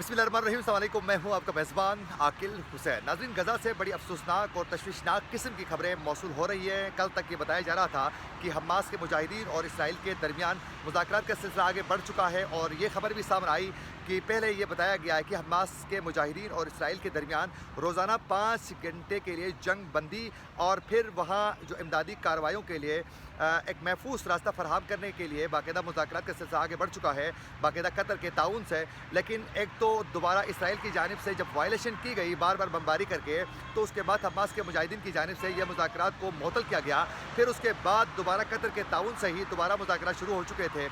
बिस्मिल्लाहिर्रहमानिर्रहीम, अस्सलाम वालेकुम। मैं हूं आपका मेज़बान आकिल हुसैन। नाज़रीन, गज़ा से बड़ी अफसोसनाक और तशवीशनाक किस्म की खबरें मौसूल हो रही है। कल तक ये बताया जा रहा था कि हमास के मुजाहिदीन और इसराइल के दरमियान मुज़ाकरात का सिलसिला आगे बढ़ चुका है और ये खबर भी सामने आई कि पहले ये बताया गया है कि हमास के मुजाहिदीन और इसराइल के दरमियान रोज़ाना 5 घंटे के लिए जंग बंदी और फिर वहाँ जो इमदादी कार्रवाइयों के लिए एक महफूज रास्ता फराहम करने के लिए बाकायदा मुज़ाकरात का सिलसिला आगे बढ़ चुका है, बाकायदा कतर के ताउन से। लेकिन एक तो दोबारा इसराइल की जानिब से जब वायलेशन की गई बार बार बमबारी करके, तो उसके बाद हमास के मुजाहिदीन की जानिब से यह मुज़ाकरात को मुअत्तल किया गया। फिर उसके बाद दोबारा कतर के ताउन से ही दोबारा मुज़ाकरात शुरू हो चुके थे।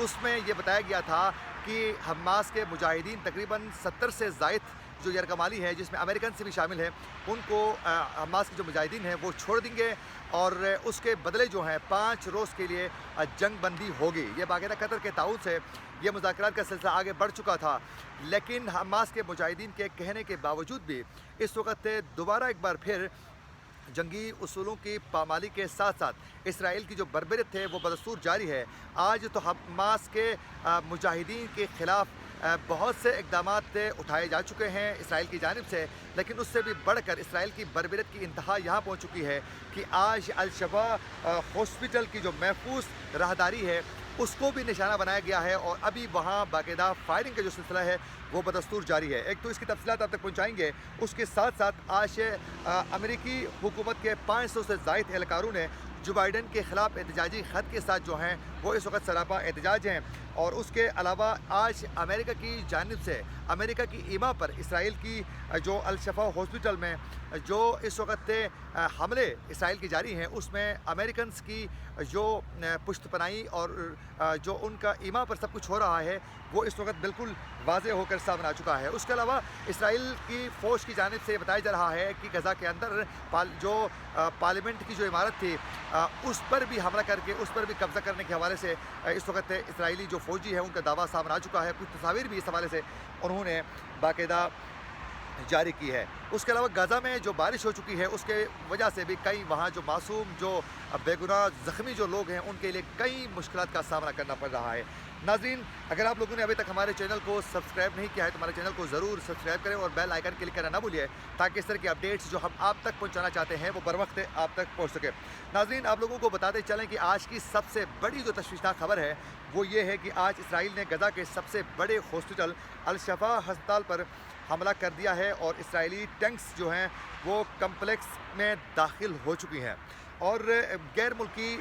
उसमें यह बताया गया था कि हमास के मुजाहिदीन तकरीबन 70 से ज़ायद जो यरगमाली है, जिसमें अमेरिकन से भी शामिल हैं, उनको हमास के जो मुजाहिदीन हैं वो छोड़ देंगे और उसके बदले जो हैं 5 रोज़ के लिए जंग बंदी होगी। ये बाकायदा कतर के ताउन से ये मुज़ाकरात का सिलसिला आगे बढ़ चुका था। लेकिन हमास के मुजाहिदीन के कहने के बावजूद भी इस वक्त दोबारा एक बार फिर जंगी उसूलों की पामाली के साथ साथ इसराइल की जो बर्बरियत है वो बदस्तूर जारी है। आज तो हमास के मुजाहिदीन के ख़िलाफ़ बहुत से इक़दामात उठाए जा चुके हैं इसराइल की जानिब से, लेकिन उससे भी बढ़कर इसराइल की बर्बरियत की इंतहा यहाँ पहुँच चुकी है कि आज अल-शफ़ा हॉस्पिटल की जो महफूज राहदारी है उसको भी निशाना बनाया गया है और अभी वहाँ बाकायदा फायरिंग का जो सिलसिला है वो बदस्तूर जारी है। एक तो इसकी तफसीलात आप तक पहुँचाएँगे, उसके साथ साथ आज अमेरिकी हुकूमत के 500 से ज़ायद एहलकारों ने जो बाइडन के ख़िलाफ़ एहतजाजी ख़त के साथ जो हैं वो इस वक्त सरापा एहतजाज हैं। और उसके अलावा आज अमेरिका की जानिब से अमेरिका की ईमा पर इसराइल की जो अल-शफ़ा हॉस्पिटल में जो इस वक्त हमले इसराइल की जारी हैं, उसमें अमेरिकन्स की जो पुश्तपनाही और जो उनका ईमा पर सब कुछ हो रहा है वो इस वक्त बिल्कुल वाज़े होकर सामने आ चुका है। उसके अलावा इसराइल की फ़ौज की जानिब से बताया जा रहा है कि गज़ा के अंदर पार्लियामेंट की जो इमारत थी उस पर भी हमला करके उस पर भी कब्ज़ा करने के हवाले से इस वक्त इसराइली जो फ़ौजी है उनका दावा सामने आ चुका है। कुछ तस्वीर भी इस हवाले से उन्होंने बाकायदा जारी की है। उसके अलावा गज़ा में जो बारिश हो चुकी है उसके वजह से भी कई वहाँ जो मासूम जो बेगुनाह ज़ख्मी जो लोग हैं उनके लिए कई मुश्किलात का सामना करना पड़ रहा है। नाज़रीन, अगर आप लोगों ने अभी तक हमारे चैनल को सब्सक्राइब नहीं किया है तो हमारे चैनल को ज़रूर सब्सक्राइब करें और बेल आइकन क्लिक करना ना भूलिए, ताकि इस तरह की अपडेट्स जो हम आप तक पहुंचाना चाहते हैं वो बर वक्त आप तक पहुंच सके। नाज़रीन, आप लोगों को बताते चलें कि आज की सबसे बड़ी जो तशवीशनाक खबर है वो ये है कि आज इसराइल ने गज़ा के सबसे बड़े हॉस्पिटल अल-शफ़ा अस्पताल पर हमला कर दिया है और इसराइली टैंक्स जो हैं वो कम्प्लेक्स में दाखिल हो चुकी हैं। और गैर मुल्की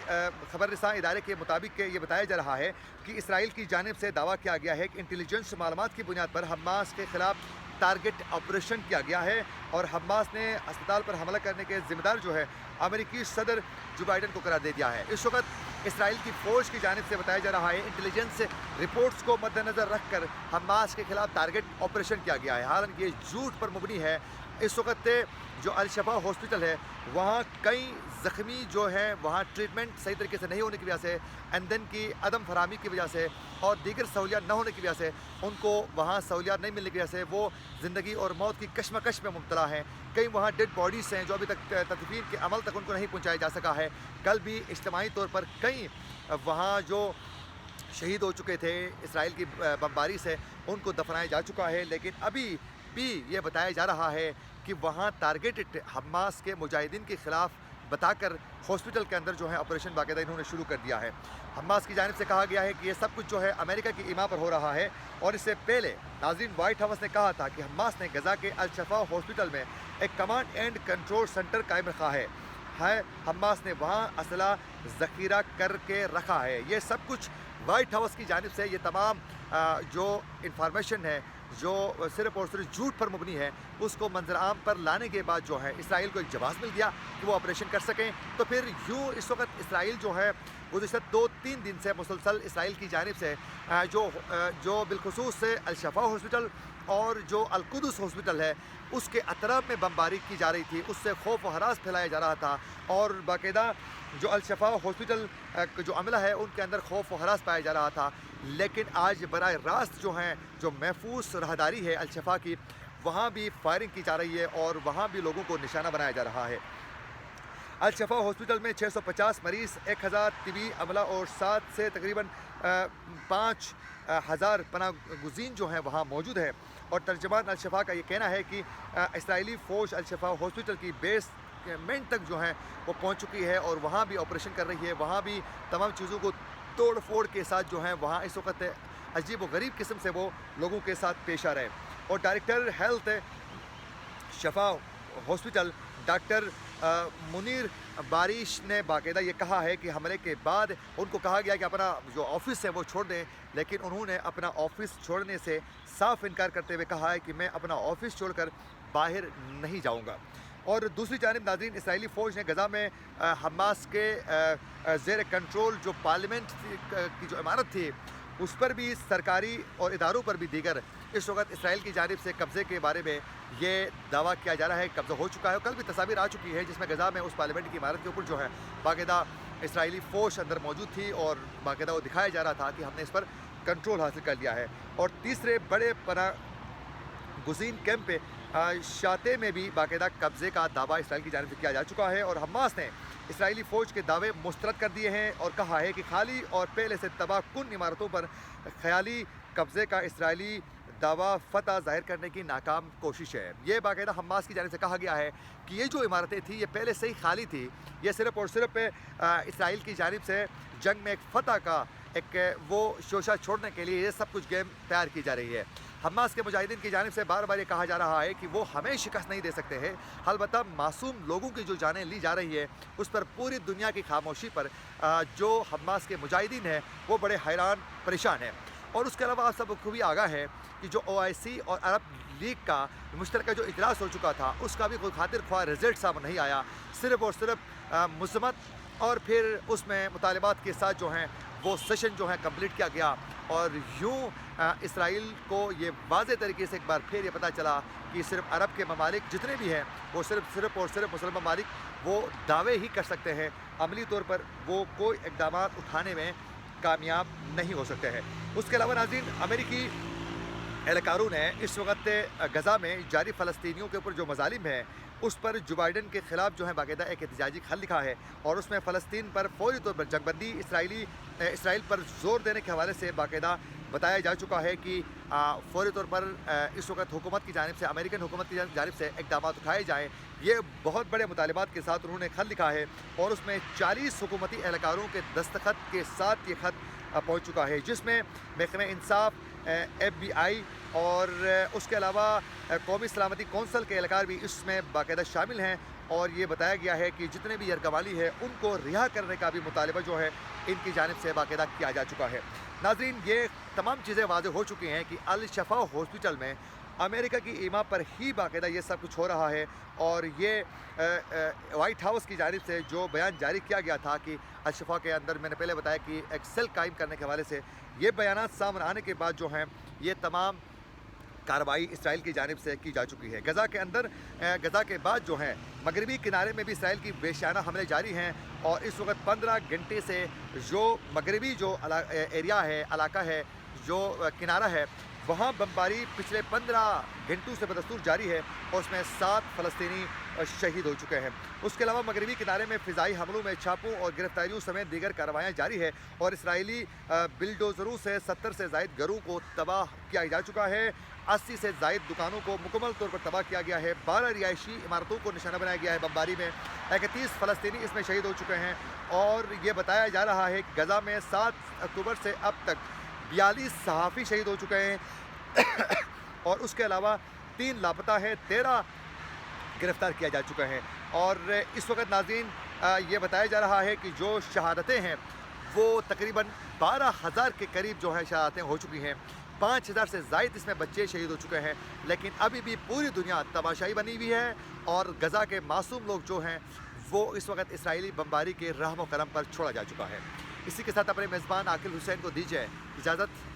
ख़बर रसां इदारे के मुताबिक ये बताया जा रहा है कि इसराइल की जानिब से दावा किया गया है कि इंटेलिजेंस मालूमात की बुनियाद पर हमास के ख़िलाफ़ टारगेट ऑपरेशन किया गया है और हमास ने अस्पताल पर हमला करने के ज़िम्मेदार जो है अमेरिकी सदर जो बाइडन को करार दे दिया है। इस वक्त इसराइल की फ़ौज की जानिब से बताया जा रहा है इंटेलिजेंस रिपोर्ट्स को मद्देनज़र रख कर हमास के ख़िलाफ़ टारगेट ऑपरेशन किया गया है। हालांकि ये झूठ पर मुबनी है। इस वक्त जो अल-शफ़ा हॉस्पिटल है वहाँ कई ज़ख्मी जो हैं वहाँ ट्रीटमेंट सही तरीके से नहीं होने की वजह से, ईंधन की अदम फराहमी की वजह से और दीगर सहूलियात न होने की वजह से उनको वहाँ सहूलियात नहीं मिलने की वजह से वो ज़िंदगी और मौत की कशमकश में मुब्तला हैं। कई वहाँ डेड बॉडीज़ हैं जो अभी तक तदफीन के अमल तक उनको नहीं पहुँचाया जा सका है। कल भी इज्तिमाई तौर पर कई वहाँ जो शहीद हो चुके थे इसराइल की बमबारी से उनको दफनाया जा चुका है, लेकिन अभी भी ये बताया जा रहा है कि वहाँ टारगेटेड हमास के मुजाहिदीन के ख़िलाफ़ बताकर हॉस्पिटल के अंदर जो है ऑपरेशन बाकायदा इन्होंने शुरू कर दिया है। हमास की जानिब से कहा गया है कि ये सब कुछ जो है अमेरिका की ईमा पर हो रहा है और इससे पहले नाज़रीन वाइट हाउस ने कहा था कि हमास ने गज़ा के अल-शफ़ा हॉस्पिटल में एक कमांड एंड कंट्रोल सेंटर कायम रखा है। हमास ने वहाँ असला ज़ख़ीरा करके रखा है। ये सब कुछ वाइट हाउस की जानिब से ये तमाम जो इंफॉर्मेशन है जो सिर्फ़ और सिर्फ झूठ पर मुबनी है उसको मंजर आम पर लाने के बाद जो है इसराइल को एक जवाब मिल गया कि वो ऑपरेशन कर सकें। तो फिर यूँ इस वक्त इसराइल जो है गुज़िश्ता 2-3 दिन से मुसलसल इसराइल की जानिब से जो बिलखुसूस अल-शफ़ा हॉस्पिटल और जो अल-कुदस हॉस्पिटल है उसके अतराफ में बमबारी की जा रही थी, उससे खौफ व हरास फैलाया जा रहा था और बाकायदा जो अल-शफ़ा हॉस्पिटल जो अमला है उनके अंदर खौफ व हरास पाया जा रहा था। लेकिन आज बराह रास्त जो हैं जो महफूज राहदारी है अल-शफ़ा की, वहाँ भी फायरिंग की जा रही है और वहाँ भी लोगों को निशाना बनाया जा रहा है। الشفا ہاسپٹل میں 650 مریض، 1000 طبی عملہ اور 7 سے تقریباً 5000 پناہ گزین جو ہیں وہاں موجود ہیں۔ اور ترجمان الشفا کا یہ کہنا ہے کہ اسرائیلی فوج الشفا ہاسپٹل کی بیس مین تک جو ہیں وہ پہنچ چکی ہے اور وہاں بھی آپریشن کر رہی ہے، وہاں بھی تمام چیزوں کو توڑ پھوڑ کے ساتھ جو ہیں وہاں اس وقت عجیب و غریب قسم سے وہ لوگوں کے ساتھ پیش آ رہے ہیں۔ اور ڈائریکٹر ہیلتھ شفا ہاسپٹل ڈاکٹر منیر باریش نے باقاعدہ یہ کہا ہے کہ حملے کے بعد ان کو کہا گیا کہ اپنا جو آفس ہے وہ چھوڑ دیں، لیکن انہوں نے اپنا آفس چھوڑنے سے صاف انکار کرتے ہوئے کہا ہے کہ میں اپنا آفس چھوڑ کر باہر نہیں جاؤں گا۔ اور دوسری جانب ناظرین، اسرائیلی فوج نے غزہ میں حماس کے زیر کنٹرول جو پارلیمنٹ کی جو عمارت تھی اس پر بھی سرکاری اور اداروں پر بھی دیگر اس وقت اسرائیل کی جانب سے قبضے کے بارے میں یہ دعویٰ کیا جا رہا ہے، قبضہ ہو چکا ہے۔ اور کل بھی تصاویر آ چکی ہے جس میں غزہ میں اس پارلیمنٹ کی عمارت کے اوپر جو ہے باقاعدہ اسرائیلی فوج اندر موجود تھی اور باقاعدہ وہ دکھایا جا رہا تھا کہ ہم نے اس پر کنٹرول حاصل کر لیا ہے۔ اور تیسرے بڑے پناہ گزین کیمپ شاتے میں بھی باقاعدہ قبضے کا دعویٰ اسرائیل کی جانب سے کیا جا چکا ہے، اور حماس نے اسرائیلی فوج کے دعوے مسترد کر دیے ہیں اور کہا ہے کہ خالی اور پہلے سے تباہ کن عمارتوں پر خیالی قبضے کا اسرائیلی دعویٰ فتح ظاہر کرنے کی ناکام کوشش ہے۔ یہ باقاعدہ حماس کی جانب سے کہا گیا ہے کہ یہ جو عمارتیں تھیں یہ پہلے سے ہی خالی تھی، یہ صرف اور صرف اسرائیل کی جانب سے جنگ میں ایک فتح کا ایک وہ شوشہ چھوڑنے کے لیے یہ سب کچھ گیم تیار کی جا رہی ہے۔ حماس کے مجاہدین کی جانب سے بار بار یہ کہا جا رہا ہے کہ وہ ہمیں شکست نہیں دے سکتے ہیں، البتہ معصوم لوگوں کی جو جانیں لی جا رہی ہے اس پر پوری دنیا کی خاموشی پر جو حماس کے مجاہدین ہیں وہ بڑے حیران پریشان ہیں۔ اور اس کے علاوہ آپ سب کو بھی آگاہ ہے کہ جو OIC اور عرب لیگ کا مشترکہ جو اجلاس ہو چکا تھا اس کا بھی کوئی خاطر خواہ رزلٹ سامنے نہیں آیا، صرف اور صرف مذمت اور پھر اس میں مطالبات کے ساتھ جو ہیں وہ سیشن جو ہے کمپلیٹ کیا گیا۔ اور یوں اسرائیل کو یہ واضح طریقے سے ایک بار پھر یہ پتہ چلا کہ صرف عرب کے ممالک جتنے بھی ہیں وہ صرف اور صرف مسلم ممالک وہ دعوے ہی کر سکتے ہیں، عملی طور پر وہ کوئی اقدامات اٹھانے میں کامیاب نہیں ہو سکتے ہیں۔ اس کے علاوہ ناظرین، امریکی اہلکاروں نے اس وقت غزہ میں جاری فلسطینیوں کے اوپر جو مظالم ہیں اس پر جو بائیڈن کے خلاف جو ہے باقاعدہ ایک احتجاجی خط لکھا ہے، اور اس میں فلسطین پر فوری طور پر جنگ بندی اسرائیل پر زور دینے کے حوالے سے باقاعدہ بتایا جا چکا ہے کہ فوری طور پر اس وقت حکومت کی جانب سے، امریکن حکومت کی جانب سے اقدامات اٹھائے جائیں۔ یہ بہت بڑے مطالبات کے ساتھ انہوں نے خط لکھا ہے اور اس میں 40 حکومتی اہلکاروں کے دستخط کے ساتھ یہ خط پہنچ چکا ہے، جس میں محکمہ انصاف، FBI اور اس کے علاوہ قومی سلامتی کونسل کے اہلکار بھی اس میں باقاعدہ شامل ہیں، اور یہ بتایا گیا ہے کہ جتنے بھی یرغمالی ہیں ان کو رہا کرنے کا بھی مطالبہ جو ہے ان کی جانب سے باقاعدہ کیا جا چکا ہے۔ ناظرین، یہ تمام چیزیں واضح ہو چکی ہیں کہ الشفا ہاسپٹل میں امریکہ کی ایما پر ہی باقاعدہ یہ سب کچھ ہو رہا ہے، اور یہ وائٹ ہاؤس کی جانب سے جو بیان جاری کیا گیا تھا کہ الشفا کے اندر میں نے پہلے بتایا کہ ایک سیل قائم کرنے کے حوالے سے یہ بیانات سامنے آنے کے بعد جو ہیں یہ تمام کارروائی اسرائیل کی جانب سے کی جا چکی ہے۔ غزہ کے بعد جو ہیں مغربی کنارے میں بھی اسرائیل کی بیشانہ حملے جاری ہیں، اور اس وقت 15 گھنٹے سے جو مغربی جو ایریا ہے، علاقہ ہے، جو کنارہ ہے، وہاں بمباری پچھلے 15 گھنٹوں سے بدستور جاری ہے، اور اس میں 7 فلسطینی شہید ہو چکے ہیں۔ اس کے علاوہ مغربی کنارے میں فضائی حملوں میں چھاپوں اور گرفتاریوں سمیت دیگر کارروائیاں جاری ہے، اور اسرائیلی بلڈوزروں سے 70 سے زائد گھروں کو تباہ کیا جا چکا ہے، 80 سے زائد دکانوں کو مکمل طور پر تباہ کیا گیا ہے، 12 رہائشی عمارتوں کو نشانہ بنایا گیا ہے بمباری میں، 31 فلسطینی اس میں شہید ہو چکے ہیں، اور یہ بتایا جا رہا ہے کہ غزہ میں 7 اکتوبر سے اب تک 42 صحافی شہید ہو چکے ہیں، اور اس کے علاوہ 3 لاپتہ ہیں، 13 گرفتار کیا جا چکا ہے۔ اور اس وقت ناظرین یہ بتایا جا رہا ہے کہ جو شہادتیں ہیں وہ تقریباً 12,000 کے قریب جو ہے شہادتیں ہو چکی ہیں، 5,000 سے زائد اس میں بچے شہید ہو چکے ہیں، لیکن ابھی بھی پوری دنیا تماشائی بنی ہوئی ہے، اور غزہ کے معصوم لوگ جو ہیں وہ اس وقت اسرائیلی بمباری کے رحم و کرم پر چھوڑا جا چکا ہے۔ اسی کے ساتھ اپنے میزبان عاقل حسین کو دیجیے اجازت۔